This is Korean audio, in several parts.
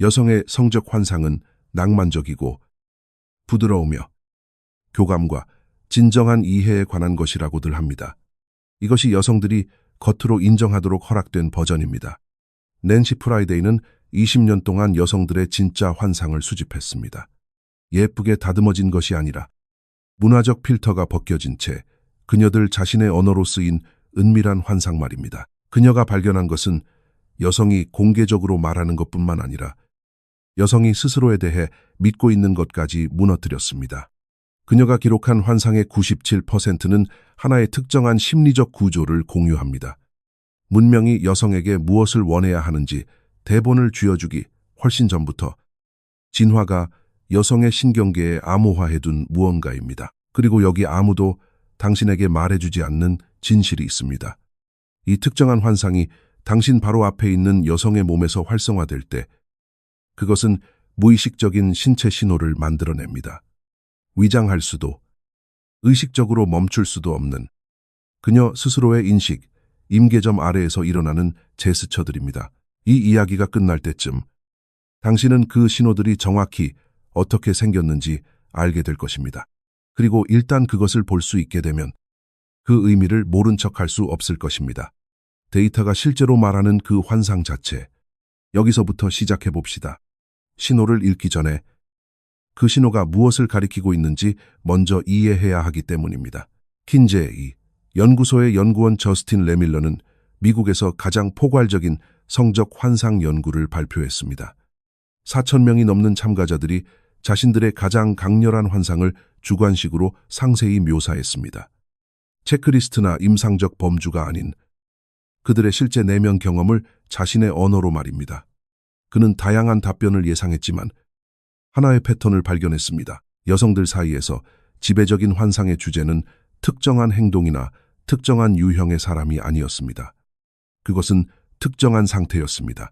여성의 성적 환상은 낭만적이고 부드러우며 교감과 진정한 이해에 관한 것이라고들 합니다. 이것이 여성들이 겉으로 인정하도록 허락된 버전입니다. 낸시 프라이데이는 20년 동안 여성들의 진짜 환상을 수집했습니다. 예쁘게 다듬어진 것이 아니라 문화적 필터가 벗겨진 채 그녀들 자신의 언어로 쓰인 은밀한 환상 말입니다. 그녀가 발견한 것은 여성이 공개적으로 말하는 것뿐만 아니라 여성이 스스로에 대해 믿고 있는 것까지 무너뜨렸습니다. 그녀가 기록한 환상의 97%는 하나의 특정한 심리적 구조를 공유합니다. 문명이 여성에게 무엇을 원해야 하는지 대본을 쥐어주기 훨씬 전부터 진화가 여성의 신경계에 암호화해둔 무언가입니다. 그리고 여기 아무도 당신에게 말해주지 않는 진실이 있습니다. 이 특정한 환상이 당신 바로 앞에 있는 여성의 몸에서 활성화될 때 그것은 무의식적인 신체 신호를 만들어냅니다. 위장할 수도, 의식적으로 멈출 수도 없는 그녀 스스로의 인식, 임계점 아래에서 일어나는 제스처들입니다. 이 이야기가 끝날 때쯤 당신은 그 신호들이 정확히 어떻게 생겼는지 알게 될 것입니다. 그리고 일단 그것을 볼 수 있게 되면 그 의미를 모른 척할 수 없을 것입니다. 데이터가 실제로 말하는 그 환상 자체, 여기서부터 시작해 봅시다. 신호를 읽기 전에 그 신호가 무엇을 가리키고 있는지 먼저 이해해야 하기 때문입니다. 킨제이 연구소의 연구원 저스틴 레밀러는 미국에서 가장 포괄적인 성적 환상 연구를 발표했습니다. 4,000명이 넘는 참가자들이 자신들의 가장 강렬한 환상을 주관식으로 상세히 묘사했습니다. 체크리스트나 임상적 범주가 아닌 그들의 실제 내면 경험을 자신의 언어로 말입니다. 그는 다양한 답변을 예상했지만 하나의 패턴을 발견했습니다. 여성들 사이에서 지배적인 환상의 주제는 특정한 행동이나 특정한 유형의 사람이 아니었습니다. 그것은 특정한 상태였습니다.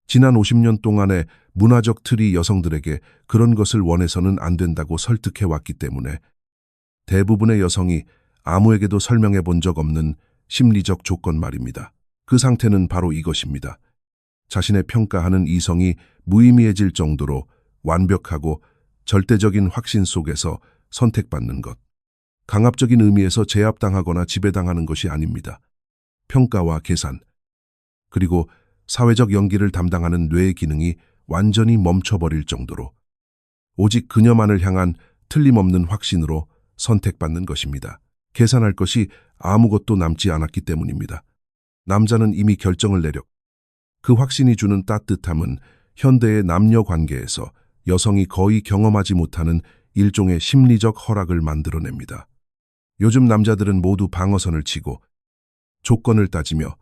지난 50년 동안의 문화적 틀이 여성들에게 그런 것을 원해서는 안 된다고 설득해왔기 때문에 대부분의 여성이 아무에게도 설명해 본 적 없는 심리적 조건 말입니다. 그 상태는 바로 이것입니다. 자신의 평가하는 이성이 무의미해질 정도로 완벽하고 절대적인 확신 속에서 선택받는 것. 강압적인 의미에서 제압당하거나 지배당하는 것이 아닙니다. 평가와 계산, 그리고 사회적 연기를 담당하는 뇌의 기능이 완전히 멈춰버릴 정도로 오직 그녀만을 향한 틀림없는 확신으로 선택받는 것입니다. 계산할 것이 아무것도 남지 않았기 때문입니다. 남자는 이미 결정을 내렸고 그 확신이 주는 따뜻함은 현대의 남녀 관계에서 여성이 거의 경험하지 못하는 일종의 심리적 허락을 만들어냅니다. 요즘 남자들은 모두 방어선을 치고 조건을 따지며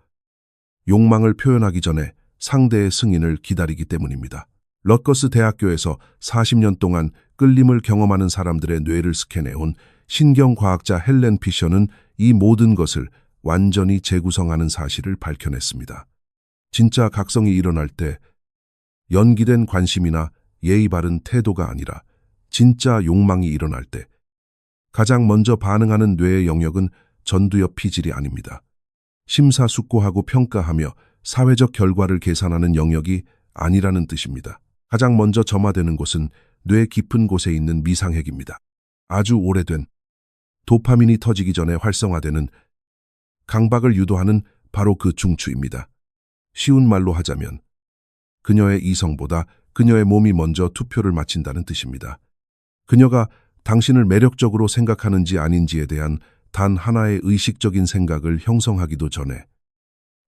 욕망을 표현하기 전에 상대의 승인을 기다리기 때문입니다. 럿거스 대학교에서 40년 동안 끌림을 경험하는 사람들의 뇌를 스캔해온 신경과학자 헬렌 피셔는 이 모든 것을 완전히 재구성하는 사실을 밝혀냈습니다. 진짜 각성이 일어날 때 연기된 관심이나 예의 바른 태도가 아니라 진짜 욕망이 일어날 때 가장 먼저 반응하는 뇌의 영역은 전두엽 피질이 아닙니다. 심사숙고하고 평가하며 사회적 결과를 계산하는 영역이 아니라는 뜻입니다. 가장 먼저 점화되는 곳은 뇌 깊은 곳에 있는 미상핵입니다. 아주 오래된 도파민이 터지기 전에 활성화되는 강박을 유도하는 바로 그 중추입니다. 쉬운 말로 하자면 그녀의 이성보다 그녀의 몸이 먼저 투표를 마친다는 뜻입니다. 그녀가 당신을 매력적으로 생각하는지 아닌지에 대한 단 하나의 의식적인 생각을 형성하기도 전에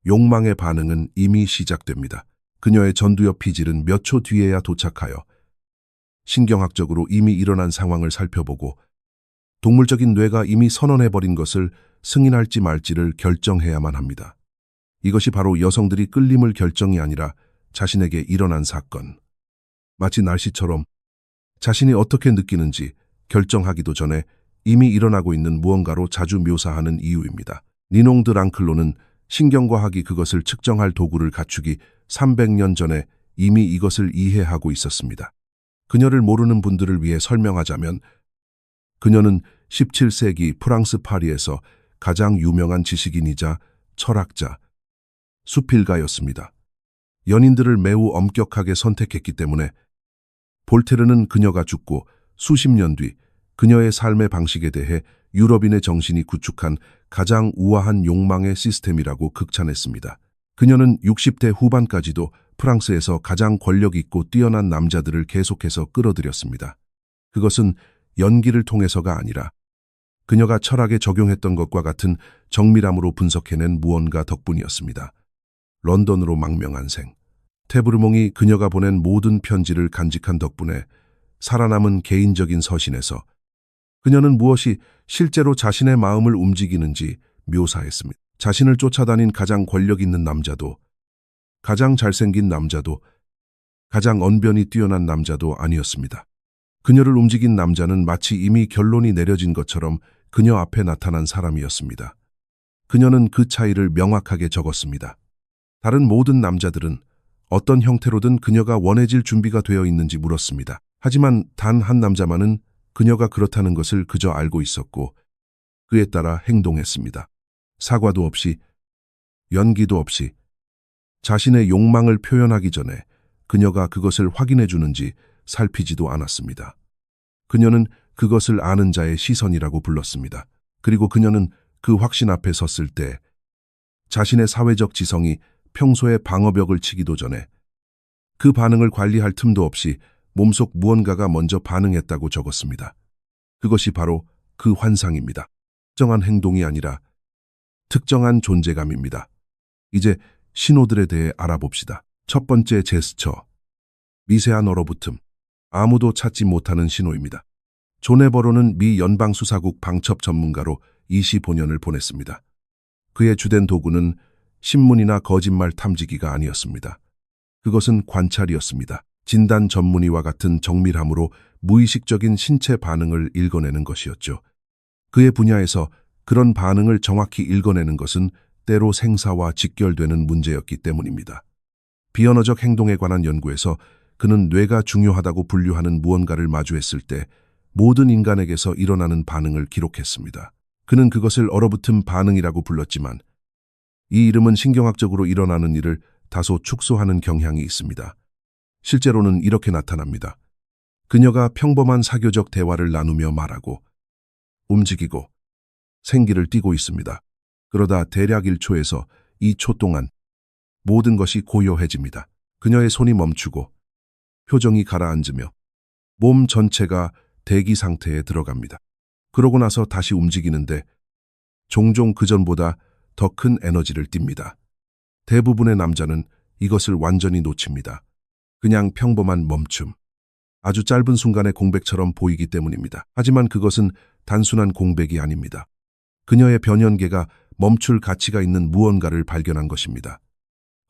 욕망의 반응은 이미 시작됩니다. 그녀의 전두엽 피질은 몇 초 뒤에야 도착하여 신경학적으로 이미 일어난 상황을 살펴보고 동물적인 뇌가 이미 선언해버린 것을 승인할지 말지를 결정해야만 합니다. 이것이 바로 여성들이 끌림을 결정이 아니라 자신에게 일어난 사건. 마치 날씨처럼 자신이 어떻게 느끼는지 결정하기도 전에 이미 일어나고 있는 무언가로 자주 묘사하는 이유입니다. 니농 드 랑클로는 신경과학이 그것을 측정할 도구를 갖추기 300년 전에 이미 이것을 이해하고 있었습니다. 그녀를 모르는 분들을 위해 설명하자면 그녀는 17세기 프랑스 파리에서 가장 유명한 지식인이자 철학자, 수필가였습니다. 연인들을 매우 엄격하게 선택했기 때문에 볼테르는 그녀가 죽고 수십 년 뒤 그녀의 삶의 방식에 대해 유럽인의 정신이 구축한 가장 우아한 욕망의 시스템이라고 극찬했습니다. 그녀는 60대 후반까지도 프랑스에서 가장 권력 있고 뛰어난 남자들을 계속해서 끌어들였습니다. 그것은 연기를 통해서가 아니라 그녀가 철학에 적용했던 것과 같은 정밀함으로 분석해낸 무언가 덕분이었습니다. 런던으로 망명한 생. 테브르몽이 그녀가 보낸 모든 편지를 간직한 덕분에 살아남은 개인적인 서신에서 그녀는 무엇이 실제로 자신의 마음을 움직이는지 묘사했습니다. 자신을 쫓아다닌 가장 권력 있는 남자도, 가장 잘생긴 남자도, 가장 언변이 뛰어난 남자도 아니었습니다. 그녀를 움직인 남자는 마치 이미 결론이 내려진 것처럼 그녀 앞에 나타난 사람이었습니다. 그녀는 그 차이를 명확하게 적었습니다. 다른 모든 남자들은 어떤 형태로든 그녀가 원해질 준비가 되어 있는지 물었습니다. 하지만 단 한 남자만은 그녀가 그렇다는 것을 그저 알고 있었고 그에 따라 행동했습니다. 사과도 없이, 연기도 없이, 자신의 욕망을 표현하기 전에 그녀가 그것을 확인해 주는지 살피지도 않았습니다. 그녀는 그것을 아는 자의 시선이라고 불렀습니다. 그리고 그녀는 그 확신 앞에 섰을 때 자신의 사회적 지성이 평소에 방어벽을 치기도 전에 그 반응을 관리할 틈도 없이 몸속 무언가가 먼저 반응했다고 적었습니다. 그것이 바로 그 환상입니다. 특정한 행동이 아니라 특정한 존재감입니다. 이제 신호들에 대해 알아봅시다. 첫 번째 제스처, 미세한 얼어붙음, 아무도 찾지 못하는 신호입니다. 존 에버로는 미 연방수사국 방첩 전문가로 25년을 보냈습니다. 그의 주된 도구는 신문이나 거짓말 탐지기가 아니었습니다. 그것은 관찰이었습니다. 진단 전문의와 같은 정밀함으로 무의식적인 신체 반응을 읽어내는 것이었죠. 그의 분야에서 그런 반응을 정확히 읽어내는 것은 때로 생사와 직결되는 문제였기 때문입니다. 비언어적 행동에 관한 연구에서 그는 뇌가 중요하다고 분류하는 무언가를 마주했을 때 모든 인간에게서 일어나는 반응을 기록했습니다. 그는 그것을 얼어붙은 반응이라고 불렀지만 이 이름은 신경학적으로 일어나는 일을 다소 축소하는 경향이 있습니다. 실제로는 이렇게 나타납니다. 그녀가 평범한 사교적 대화를 나누며 말하고 움직이고 생기를 띠고 있습니다. 그러다 대략 1초에서 2초 동안 모든 것이 고요해집니다. 그녀의 손이 멈추고 표정이 가라앉으며 몸 전체가 대기 상태에 들어갑니다. 그러고 나서 다시 움직이는데 종종 그전보다 더 큰 에너지를 띱니다. 대부분의 남자는 이것을 완전히 놓칩니다. 그냥 평범한 멈춤. 아주 짧은 순간의 공백처럼 보이기 때문입니다. 하지만 그것은 단순한 공백이 아닙니다. 그녀의 변연계가 멈출 가치가 있는 무언가를 발견한 것입니다.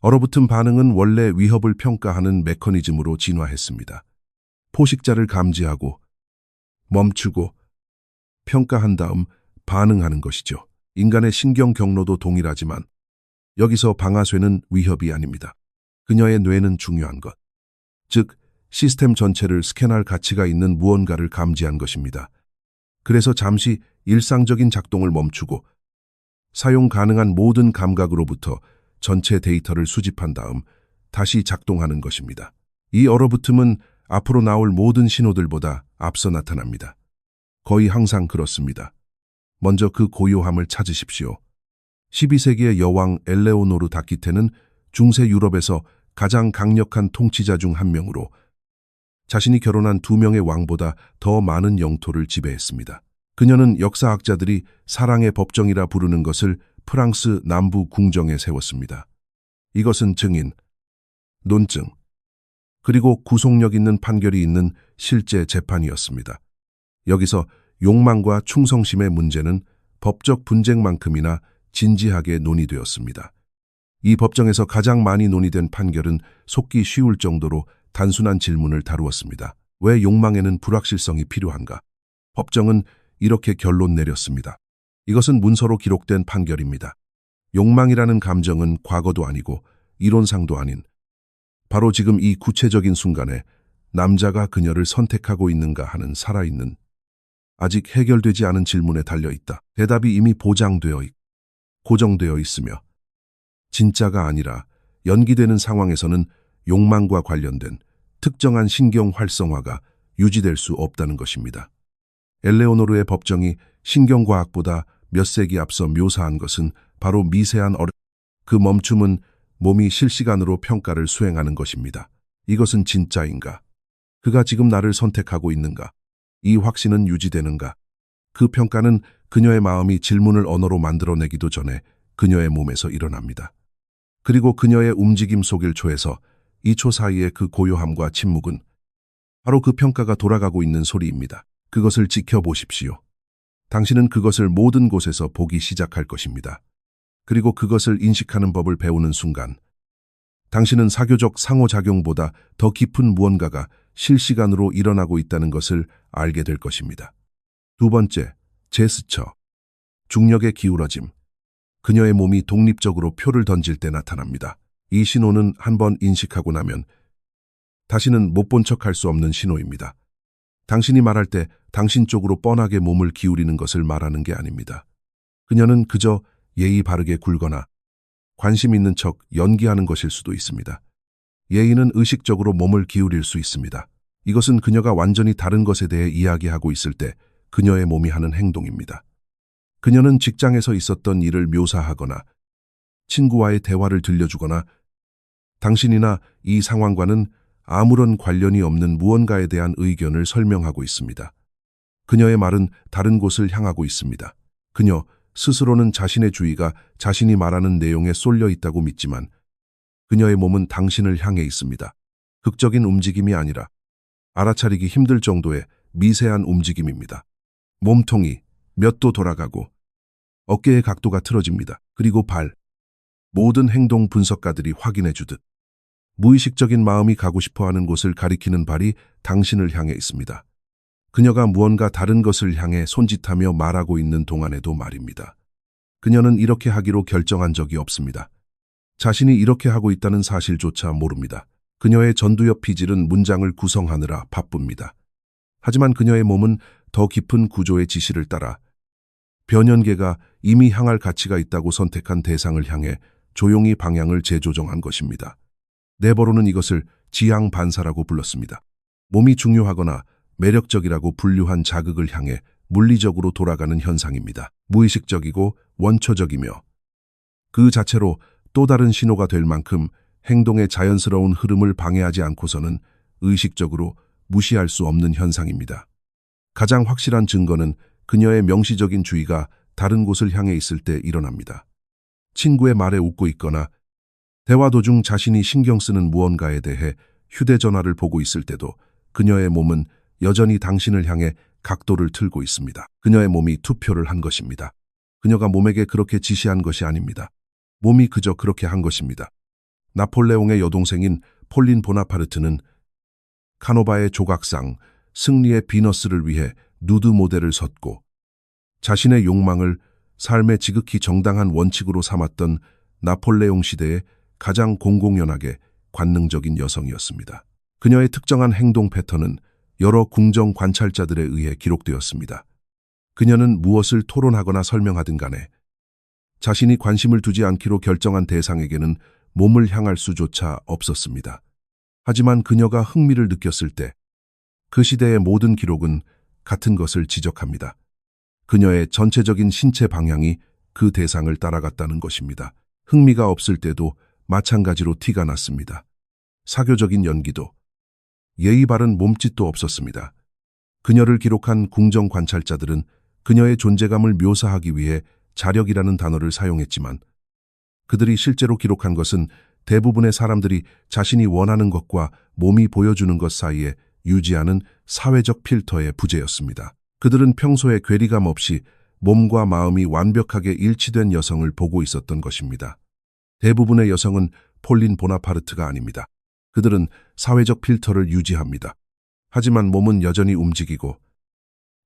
얼어붙은 반응은 원래 위협을 평가하는 메커니즘으로 진화했습니다. 포식자를 감지하고 멈추고 평가한 다음 반응하는 것이죠. 인간의 신경 경로도 동일하지만 여기서 방아쇠는 위협이 아닙니다. 그녀의 뇌는 중요한 것, 즉 시스템 전체를 스캔할 가치가 있는 무언가를 감지한 것입니다. 그래서 잠시 일상적인 작동을 멈추고 사용 가능한 모든 감각으로부터 전체 데이터를 수집한 다음 다시 작동하는 것입니다. 이 얼어붙음은 앞으로 나올 모든 신호들보다 앞서 나타납니다. 거의 항상 그렇습니다. 먼저 그 고요함을 찾으십시오. 12세기의 여왕 엘레오노르 다키테는 중세 유럽에서 가장 강력한 통치자 중 한 명으로 자신이 결혼한 2명의 왕보다 더 많은 영토를 지배했습니다. 그녀는 역사학자들이 사랑의 법정이라 부르는 것을 프랑스 남부 궁정에 세웠습니다. 이것은 증인, 논증, 그리고 구속력 있는 판결이 있는 실제 재판이었습니다. 여기서 욕망과 충성심의 문제는 법적 분쟁만큼이나 진지하게 논의되었습니다. 이 법정에서 가장 많이 논의된 판결은 속기 쉬울 정도로 단순한 질문을 다루었습니다. 왜 욕망에는 불확실성이 필요한가? 법정은 이렇게 결론 내렸습니다. 이것은 문서로 기록된 판결입니다. 욕망이라는 감정은 과거도 아니고 이론상도 아닌 바로 지금 이 구체적인 순간에 남자가 그녀를 선택하고 있는가 하는 살아있는 아직 해결되지 않은 질문에 달려있다. 대답이 이미 보장되어 고정되어 있으며 진짜가 아니라 연기되는 상황에서는 욕망과 관련된 특정한 신경 활성화가 유지될 수 없다는 것입니다. 엘레오노르의 법정이 신경과학보다 몇 세기 앞서 묘사한 것은 바로 미세한 그 멈춤은 몸이 실시간으로 평가를 수행하는 것입니다. 이것은 진짜인가? 그가 지금 나를 선택하고 있는가? 이 확신은 유지되는가? 그 평가는 그녀의 마음이 질문을 언어로 만들어내기도 전에 그녀의 몸에서 일어납니다. 그리고 그녀의 움직임 속 1초에서 2초 사이의 그 고요함과 침묵은 바로 그 평가가 돌아가고 있는 소리입니다. 그것을 지켜보십시오. 당신은 그것을 모든 곳에서 보기 시작할 것입니다. 그리고 그것을 인식하는 법을 배우는 순간, 당신은 사교적 상호작용보다 더 깊은 무언가가 실시간으로 일어나고 있다는 것을 알게 될 것입니다. 두 번째, 제스처. 중력의 기울어짐. 그녀의 몸이 독립적으로 표를 던질 때 나타납니다. 이 신호는 한번 인식하고 나면 다시는 못 본 척할 수 없는 신호입니다. 당신이 말할 때 당신 쪽으로 뻔하게 몸을 기울이는 것을 말하는 게 아닙니다. 그녀는 그저 예의 바르게 굴거나 관심 있는 척 연기하는 것일 수도 있습니다. 예의는 의식적으로 몸을 기울일 수 있습니다. 이것은 그녀가 완전히 다른 것에 대해 이야기하고 있을 때 그녀의 몸이 하는 행동입니다. 그녀는 직장에서 있었던 일을 묘사하거나 친구와의 대화를 들려주거나 당신이나 이 상황과는 아무런 관련이 없는 무언가에 대한 의견을 설명하고 있습니다. 그녀의 말은 다른 곳을 향하고 있습니다. 그녀 스스로는 자신의 주의가 자신이 말하는 내용에 쏠려 있다고 믿지만 그녀의 몸은 당신을 향해 있습니다. 극적인 움직임이 아니라 알아차리기 힘들 정도의 미세한 움직임입니다. 몸통이 몇 도 돌아가고 어깨의 각도가 틀어집니다. 그리고 발. 모든 행동 분석가들이 확인해 주듯 무의식적인 마음이 가고 싶어하는 곳을 가리키는 발이 당신을 향해 있습니다. 그녀가 무언가 다른 것을 향해 손짓하며 말하고 있는 동안에도 말입니다. 그녀는 이렇게 하기로 결정한 적이 없습니다. 자신이 이렇게 하고 있다는 사실조차 모릅니다. 그녀의 전두엽 피질은 문장을 구성하느라 바쁩니다. 하지만 그녀의 몸은 더 깊은 구조의 지시를 따라 변연계가 이미 향할 가치가 있다고 선택한 대상을 향해 조용히 방향을 재조정한 것입니다. 네버로는 이것을 지향 반사라고 불렀습니다. 몸이 중요하거나 매력적이라고 분류한 자극을 향해 물리적으로 돌아가는 현상입니다. 무의식적이고 원초적이며 그 자체로 또 다른 신호가 될 만큼 행동의 자연스러운 흐름을 방해하지 않고서는 의식적으로 무시할 수 없는 현상입니다. 가장 확실한 증거는 그녀의 명시적인 주의가 다른 곳을 향해 있을 때 일어납니다. 친구의 말에 웃고 있거나 대화 도중 자신이 신경 쓰는 무언가에 대해 휴대전화를 보고 있을 때도 그녀의 몸은 여전히 당신을 향해 각도를 틀고 있습니다. 그녀의 몸이 투표를 한 것입니다. 그녀가 몸에게 그렇게 지시한 것이 아닙니다. 몸이 그저 그렇게 한 것입니다. 나폴레옹의 여동생인 폴린 보나파르트는 카노바의 조각상 승리의 비너스를 위해 누드 모델을 섰고 자신의 욕망을 삶의 지극히 정당한 원칙으로 삼았던 나폴레옹 시대의 가장 공공연하게 관능적인 여성이었습니다. 그녀의 특정한 행동 패턴은 여러 궁정 관찰자들에 의해 기록되었습니다. 그녀는 무엇을 토론하거나 설명하든 간에 자신이 관심을 두지 않기로 결정한 대상에게는 몸을 향할 수조차 없었습니다. 하지만 그녀가 흥미를 느꼈을 때 그 시대의 모든 기록은 같은 것을 지적합니다. 그녀의 전체적인 신체 방향이 그 대상을 따라갔다는 것입니다. 흥미가 없을 때도 마찬가지로 티가 났습니다. 사교적인 연기도, 예의 바른 몸짓도 없었습니다. 그녀를 기록한 궁정 관찰자들은 그녀의 존재감을 묘사하기 위해 자력이라는 단어를 사용했지만 그들이 실제로 기록한 것은 대부분의 사람들이 자신이 원하는 것과 몸이 보여주는 것 사이에 유지하는 사회적 필터의 부재였습니다. 그들은 평소에 괴리감 없이 몸과 마음이 완벽하게 일치된 여성을 보고 있었던 것입니다. 대부분의 여성은 폴린 보나파르트가 아닙니다. 그들은 사회적 필터를 유지합니다. 하지만 몸은 여전히 움직이고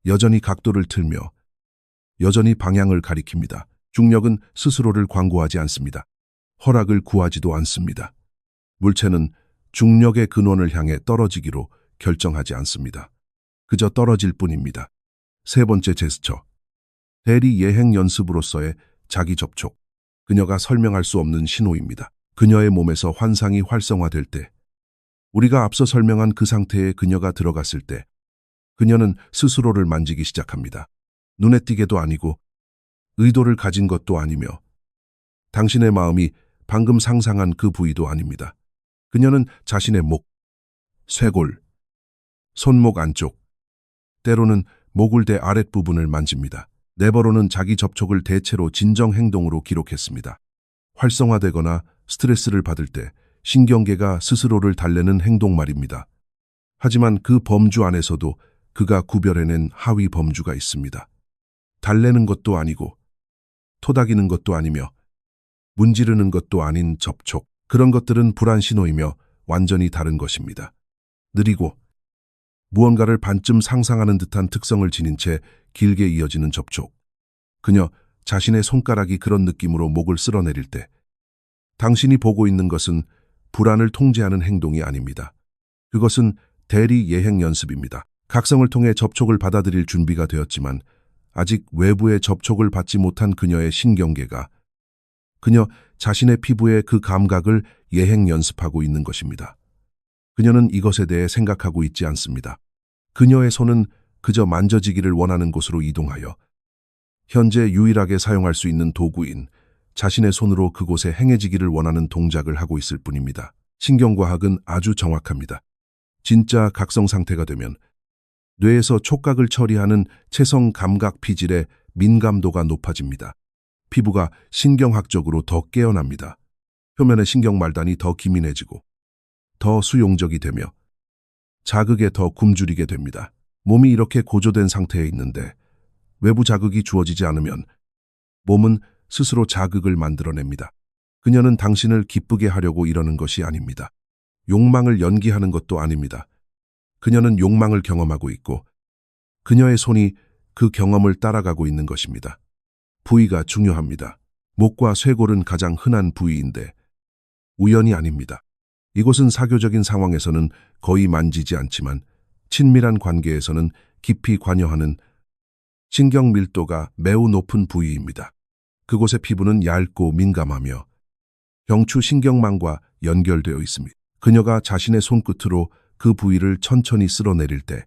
여전히 각도를 틀며 여전히 방향을 가리킵니다. 중력은 스스로를 광고하지 않습니다. 허락을 구하지도 않습니다. 물체는 중력의 근원을 향해 떨어지기로 결정하지 않습니다. 그저 떨어질 뿐입니다. 세 번째 제스처. 대리 예행 연습으로서의 자기 접촉. 그녀가 설명할 수 없는 신호입니다. 그녀의 몸에서 환상이 활성화될 때, 우리가 앞서 설명한 그 상태에 그녀가 들어갔을 때, 그녀는 스스로를 만지기 시작합니다. 눈에 띄게도 아니고 의도를 가진 것도 아니며 당신의 마음이 방금 상상한 그 부위도 아닙니다. 그녀는 자신의 목, 쇄골, 손목 안쪽, 때로는 모굴대 아랫부분을 만집니다. 네버로는 자기 접촉을 대체로 진정 행동으로 기록했습니다. 활성화되거나 스트레스를 받을 때 신경계가 스스로를 달래는 행동 말입니다. 하지만 그 범주 안에서도 그가 구별해낸 하위 범주가 있습니다. 달래는 것도 아니고 토닥이는 것도 아니며 문지르는 것도 아닌 접촉. 그런 것들은 불안 신호이며 완전히 다른 것입니다. 느리고 무언가를 반쯤 상상하는 듯한 특성을 지닌 채 길게 이어지는 접촉. 그녀 자신의 손가락이 그런 느낌으로 목을 쓸어내릴 때 당신이 보고 있는 것은 불안을 통제하는 행동이 아닙니다. 그것은 대리 예행 연습입니다. 각성을 통해 접촉을 받아들일 준비가 되었지만 아직 외부의 접촉을 받지 못한 그녀의 신경계가 그녀 자신의 피부의 그 감각을 예행 연습하고 있는 것입니다. 그녀는 이것에 대해 생각하고 있지 않습니다. 그녀의 손은 그저 만져지기를 원하는 곳으로 이동하여 현재 유일하게 사용할 수 있는 도구인 자신의 손으로 그곳에 행해지기를 원하는 동작을 하고 있을 뿐입니다. 신경과학은 아주 정확합니다. 진짜 각성 상태가 되면 뇌에서 촉각을 처리하는 체성 감각 피질의 민감도가 높아집니다. 피부가 신경학적으로 더 깨어납니다. 표면의 신경 말단이 더 기민해지고 더 수용적이 되며 자극에 더 굶주리게 됩니다. 몸이 이렇게 고조된 상태에 있는데 외부 자극이 주어지지 않으면 몸은 스스로 자극을 만들어냅니다. 그녀는 당신을 기쁘게 하려고 이러는 것이 아닙니다. 욕망을 연기하는 것도 아닙니다. 그녀는 욕망을 경험하고 있고 그녀의 손이 그 경험을 따라가고 있는 것입니다. 부위가 중요합니다. 목과 쇄골은 가장 흔한 부위인데 우연이 아닙니다. 이곳은 사교적인 상황에서는 거의 만지지 않지만 친밀한 관계에서는 깊이 관여하는 신경 밀도가 매우 높은 부위입니다. 그곳의 피부는 얇고 민감하며 경추 신경망과 연결되어 있습니다. 그녀가 자신의 손끝으로 그 부위를 천천히 쓸어내릴 때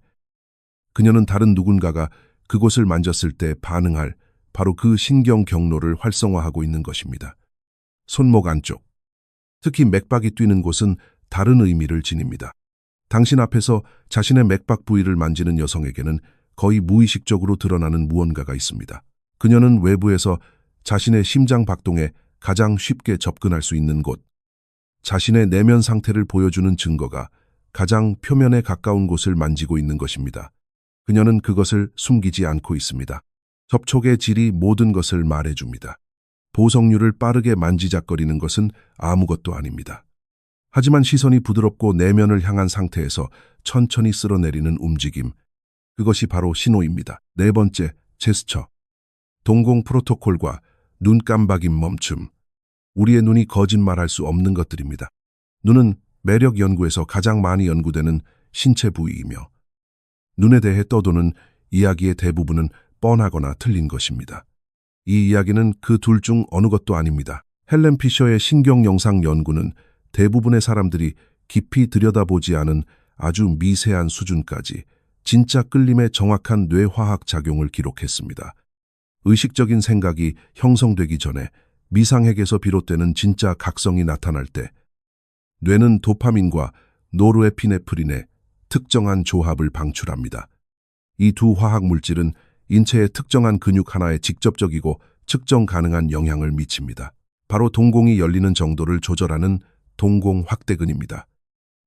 그녀는 다른 누군가가 그곳을 만졌을 때 반응할 바로 그 신경 경로를 활성화하고 있는 것입니다. 손목 안쪽, 특히 맥박이 뛰는 곳은 다른 의미를 지닙니다. 당신 앞에서 자신의 맥박 부위를 만지는 여성에게는 거의 무의식적으로 드러나는 무언가가 있습니다. 그녀는 외부에서 자신의 심장 박동에 가장 쉽게 접근할 수 있는 곳, 자신의 내면 상태를 보여주는 증거가 가장 표면에 가까운 곳을 만지고 있는 것입니다. 그녀는 그것을 숨기지 않고 있습니다. 접촉의 질이 모든 것을 말해줍니다. 보석류를 빠르게 만지작거리는 것은 아무것도 아닙니다. 하지만 시선이 부드럽고 내면을 향한 상태에서 천천히 쓸어내리는 움직임, 그것이 바로 신호입니다. 네 번째, 제스처. 동공 프로토콜과 눈 깜박임 멈춤. 우리의 눈이 거짓말할 수 없는 것들입니다. 눈은 매력 연구에서 가장 많이 연구되는 신체 부위이며 눈에 대해 떠도는 이야기의 대부분은 뻔하거나 틀린 것입니다. 이 이야기는 그 둘 중 어느 것도 아닙니다. 헬렌 피셔의 신경 영상 연구는 대부분의 사람들이 깊이 들여다보지 않은 아주 미세한 수준까지 진짜 끌림의 정확한 뇌화학 작용을 기록했습니다. 의식적인 생각이 형성되기 전에 미상핵에서 비롯되는 진짜 각성이 나타날 때 뇌는 도파민과 노르에피네프린의 특정한 조합을 방출합니다. 이 두 화학 물질은 인체의 특정한 근육 하나에 직접적이고 측정 가능한 영향을 미칩니다. 바로 동공이 열리는 정도를 조절하는 동공 확대근입니다.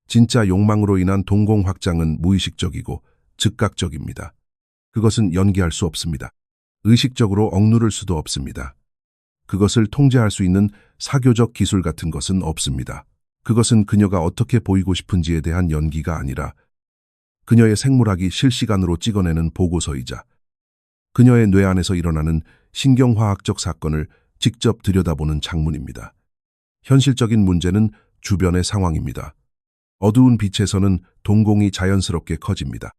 진짜 욕망으로 인한 동공 확장은 무의식적이고 즉각적입니다. 그것은 연기할 수 없습니다. 의식적으로 억누를 수도 없습니다. 그것을 통제할 수 있는 사교적 기술 같은 것은 없습니다. 그것은 그녀가 어떻게 보이고 싶은지에 대한 연기가 아니라 그녀의 생물학이 실시간으로 찍어내는 보고서이자 그녀의 뇌 안에서 일어나는 신경화학적 사건을 직접 들여다보는 장문입니다. 현실적인 문제는 주변의 상황입니다. 어두운 빛에서는 동공이 자연스럽게 커집니다.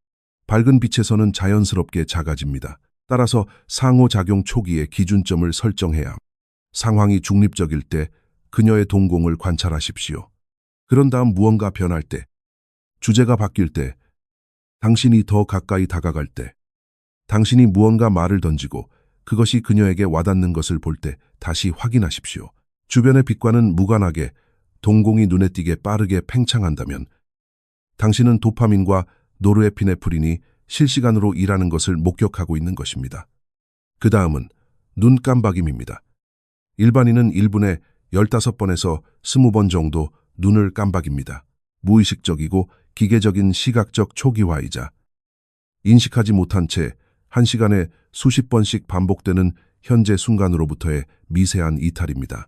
밝은 빛에서는 자연스럽게 작아집니다. 따라서 상호작용 초기에 기준점을 설정해야 상황이 중립적일 때 그녀의 동공을 관찰하십시오. 그런 다음 무언가 변할 때, 주제가 바뀔 때, 당신이 더 가까이 다가갈 때, 당신이 무언가 말을 던지고 그것이 그녀에게 와닿는 것을 볼 때 다시 확인하십시오. 주변의 빛과는 무관하게 동공이 눈에 띄게 빠르게 팽창한다면 당신은 도파민과 노르에피네프린이 실시간으로 일하는 것을 목격하고 있는 것입니다. 그 다음은 눈 깜박임입니다. 일반인은 1분에 15번에서 20번 정도 눈을 깜박입니다. 무의식적이고 기계적인 시각적 초기화이자 인식하지 못한 채 1시간에 수십 번씩 반복되는 현재 순간으로부터의 미세한 이탈입니다.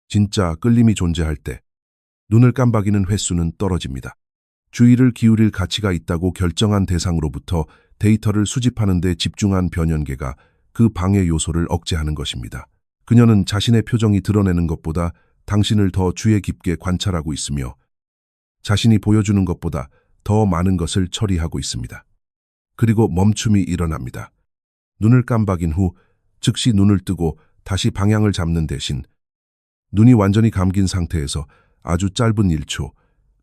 진짜 끌림이 존재할 때 눈을 깜박이는 횟수는 떨어집니다. 주의를 기울일 가치가 있다고 결정한 대상으로부터 데이터를 수집하는 데 집중한 변연계가 그 방해 요소를 억제하는 것입니다. 그녀는 자신의 표정이 드러내는 것보다 당신을 더 주의 깊게 관찰하고 있으며 자신이 보여주는 것보다 더 많은 것을 처리하고 있습니다. 그리고 멈춤이 일어납니다. 눈을 깜박인 후 즉시 눈을 뜨고 다시 방향을 잡는 대신 눈이 완전히 감긴 상태에서 아주 짧은 1초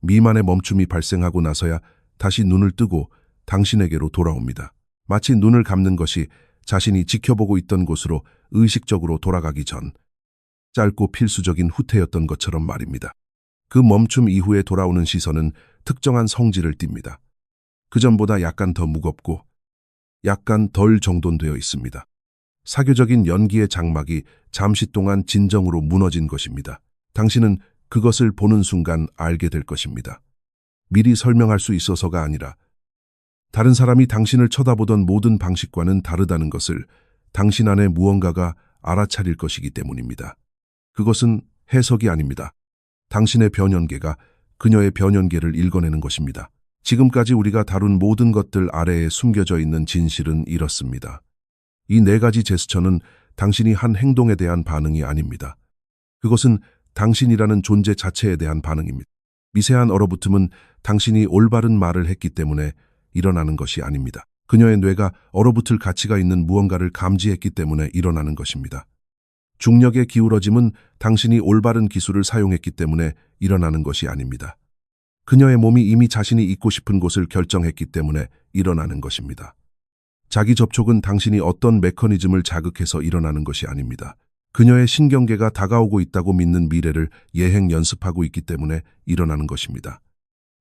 미만의 멈춤이 발생하고 나서야 다시 눈을 뜨고 당신에게로 돌아옵니다. 마치 눈을 감는 것이 자신이 지켜보고 있던 곳으로 의식적으로 돌아가기 전 짧고 필수적인 후퇴였던 것처럼 말입니다. 그 멈춤 이후에 돌아오는 시선은 특정한 성질을 띱니다. 그전보다 약간 더 무겁고 약간 덜 정돈되어 있습니다. 사교적인 연기의 장막이 잠시 동안 진정으로 무너진 것입니다. 당신은 그것을 보는 순간 알게 될 것입니다. 미리 설명할 수 있어서가 아니라 다른 사람이 당신을 쳐다보던 모든 방식과는 다르다는 것을 당신 안에 무언가가 알아차릴 것이기 때문입니다. 그것은 해석이 아닙니다. 당신의 변연계가 그녀의 변연계를 읽어내는 것입니다. 지금까지 우리가 다룬 모든 것들 아래에 숨겨져 있는 진실은 이렇습니다. 이 4가지 제스처는 당신이 한 행동에 대한 반응이 아닙니다. 그것은 당신이라는 존재 자체에 대한 반응입니다. 미세한 얼어붙음은 당신이 올바른 말을 했기 때문에 일어나는 것이 아닙니다. 그녀의 뇌가 얼어붙을 가치가 있는 무언가를 감지했기 때문에 일어나는 것입니다. 중력의 기울어짐은 당신이 올바른 기술을 사용했기 때문에 일어나는 것이 아닙니다. 그녀의 몸이 이미 자신이 있고 싶은 곳을 결정했기 때문에 일어나는 것입니다. 자기 접촉은 당신이 어떤 메커니즘을 자극해서 일어나는 것이 아닙니다. 그녀의 신경계가 다가오고 있다고 믿는 미래를 예행 연습하고 있기 때문에 일어나는 것입니다.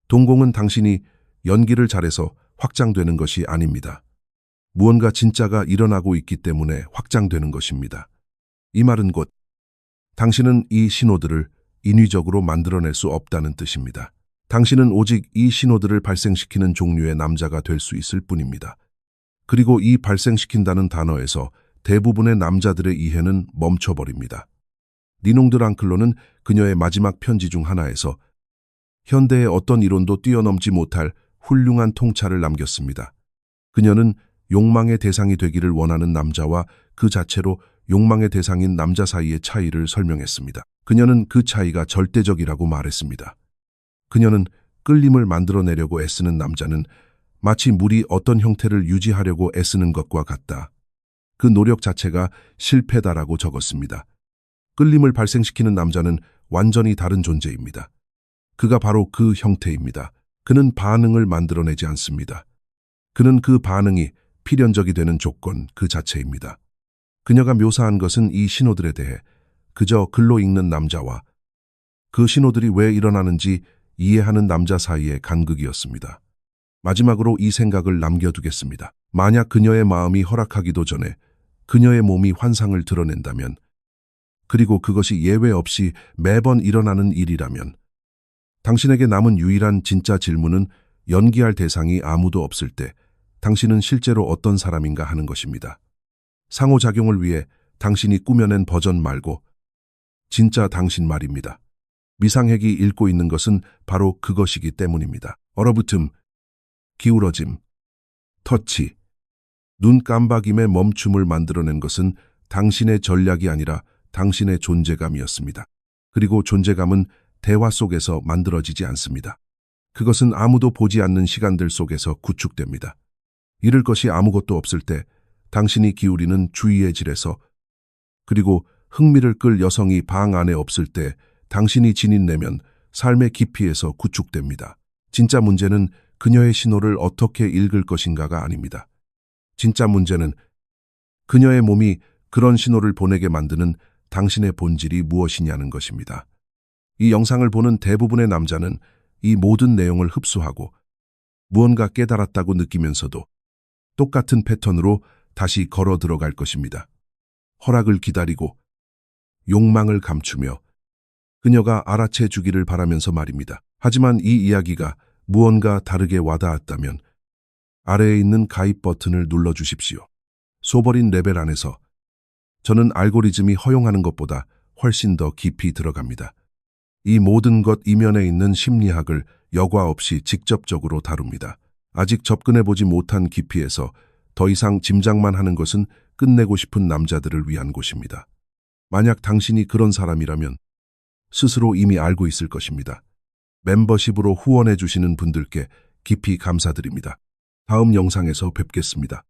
동공은 당신이 연기를 잘해서 확장되는 것이 아닙니다. 무언가 진짜가 일어나고 있기 때문에 확장되는 것입니다. 이 말은 곧 당신은 이 신호들을 인위적으로 만들어낼 수 없다는 뜻입니다. 당신은 오직 이 신호들을 발생시키는 종류의 남자가 될 수 있을 뿐입니다. 그리고 이 발생시킨다는 단어에서 대부분의 남자들의 이해는 멈춰버립니다. 니농 드 랑클로는 그녀의 마지막 편지 중 하나에서 현대의 어떤 이론도 뛰어넘지 못할 훌륭한 통찰을 남겼습니다. 그녀는 욕망의 대상이 되기를 원하는 남자와 그 자체로 욕망의 대상인 남자 사이의 차이를 설명했습니다. 그녀는 그 차이가 절대적이라고 말했습니다. 그녀는 끌림을 만들어내려고 애쓰는 남자는 마치 물이 어떤 형태를 유지하려고 애쓰는 것과 같다. 그 노력 자체가 실패다라고 적었습니다. 끌림을 발생시키는 남자는 완전히 다른 존재입니다. 그가 바로 그 형태입니다. 그는 반응을 만들어내지 않습니다. 그는 그 반응이 필연적이 되는 조건 그 자체입니다. 그녀가 묘사한 것은 이 신호들에 대해 그저 글로 읽는 남자와 그 신호들이 왜 일어나는지 이해하는 남자 사이의 간극이었습니다. 마지막으로 이 생각을 남겨두겠습니다. 만약 그녀의 마음이 허락하기도 전에 그녀의 몸이 환상을 드러낸다면, 그리고 그것이 예외 없이 매번 일어나는 일이라면, 당신에게 남은 유일한 진짜 질문은 연기할 대상이 아무도 없을 때 당신은 실제로 어떤 사람인가 하는 것입니다. 상호작용을 위해 당신이 꾸며낸 버전 말고 진짜 당신 말입니다. 미상핵이 읽고 있는 것은 바로 그것이기 때문입니다. 얼어붙음, 기울어짐, 터치, 눈 깜박임의 멈춤을 만들어낸 것은 당신의 전략이 아니라 당신의 존재감이었습니다. 그리고 존재감은 대화 속에서 만들어지지 않습니다. 그것은 아무도 보지 않는 시간들 속에서 구축됩니다. 잃을 것이 아무것도 없을 때 당신이 기울이는 주의의 질에서, 그리고 흥미를 끌 여성이 방 안에 없을 때 당신이 진인내면 삶의 깊이에서 구축됩니다. 진짜 문제는 그녀의 신호를 어떻게 읽을 것인가가 아닙니다. 진짜 문제는 그녀의 몸이 그런 신호를 보내게 만드는 당신의 본질이 무엇이냐는 것입니다. 이 영상을 보는 대부분의 남자는 이 모든 내용을 흡수하고 무언가 깨달았다고 느끼면서도 똑같은 패턴으로 다시 걸어 들어갈 것입니다. 허락을 기다리고 욕망을 감추며 그녀가 알아채 주기를 바라면서 말입니다. 하지만 이 이야기가 무언가 다르게 와닿았다면 아래에 있는 가입 버튼을 눌러주십시오. 소버린 레벨 안에서 저는 알고리즘이 허용하는 것보다 훨씬 더 깊이 들어갑니다. 이 모든 것 이면에 있는 심리학을 여과 없이 직접적으로 다룹니다. 아직 접근해보지 못한 깊이에서 더 이상 짐작만 하는 것은 끝내고 싶은 남자들을 위한 곳입니다. 만약 당신이 그런 사람이라면 스스로 이미 알고 있을 것입니다. 멤버십으로 후원해 주시는 분들께 깊이 감사드립니다. 다음 영상에서 뵙겠습니다.